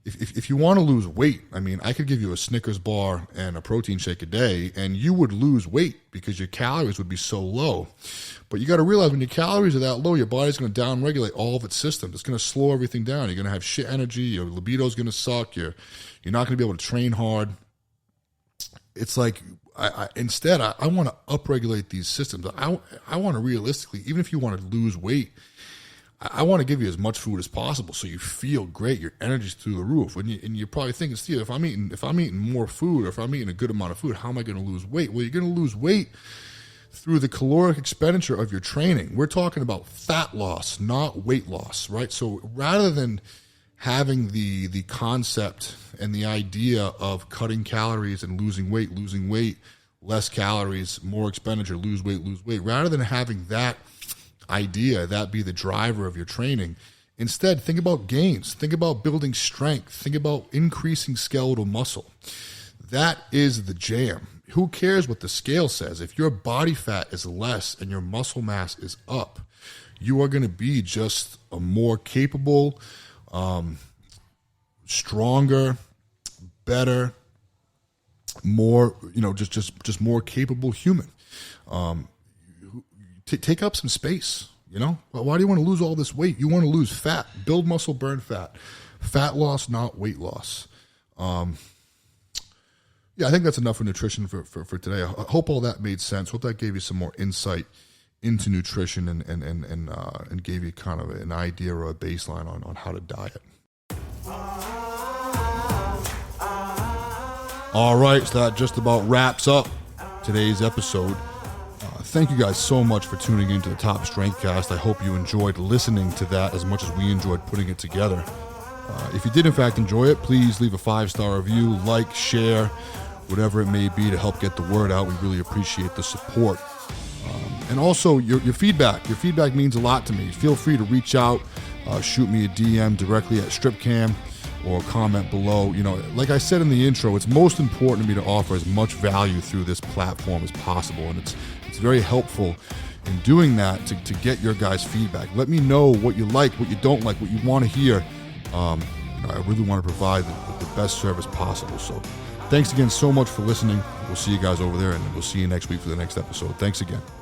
If you want to lose weight, I could give you a Snickers bar and a protein shake a day, and you would lose weight because your calories would be so low. But you got to realize when your calories are that low, your body's going to downregulate all of its systems. It's going to slow everything down. You're going to have shit energy. Your libido's going to suck. You're not going to be able to train hard. It's like, instead, I want to upregulate these systems. I want to realistically, even if you want to lose weight, I want to give you as much food as possible so you feel great. Your energy's through the roof. And you're probably thinking, Steve, if I'm eating more food, or if I'm eating a good amount of food, how am I going to lose weight? Well, you're going to lose weight through the caloric expenditure of your training. We're talking about fat loss, not weight loss, right? So rather than having the concept and the idea of cutting calories and losing weight, less calories, more expenditure, lose weight, rather than having that idea, that be the driver of your training, instead think about gains, think about building strength, think about increasing skeletal muscle. That is the jam. Who cares what the scale says? If your body fat is less and your muscle mass is up, you are going to be just a more capable, stronger, better, more, just more capable human. Take up some space, Why do you want to lose all this weight? You want to lose fat, build muscle, burn fat. Fat loss, not weight loss. I think that's enough for nutrition for today. I hope all that made sense. Hope that gave you some more insight into nutrition and gave you kind of an idea or a baseline on how to diet. All right, so that just about wraps up today's episode. Thank you guys so much for tuning into the Top Strength Cast. I hope you enjoyed listening to that as much as we enjoyed putting it together. If you did in fact enjoy it, please leave a 5-star review, like, share, whatever it may be to help get the word out. We really appreciate the support. And also your feedback. Your feedback means a lot to me. Feel free to reach out, shoot me a DM directly at StripCam. or comment below. You know, like I said in the intro, it's most important to me to offer as much value through this platform as possible, and it's very helpful in doing that to get your guys' feedback. Let me know what you like, what you don't like, what you want to hear. You know, I really want to provide the best service possible. So thanks again so much for listening. We'll see you guys over there, and we'll see you next week for the next episode. Thanks again.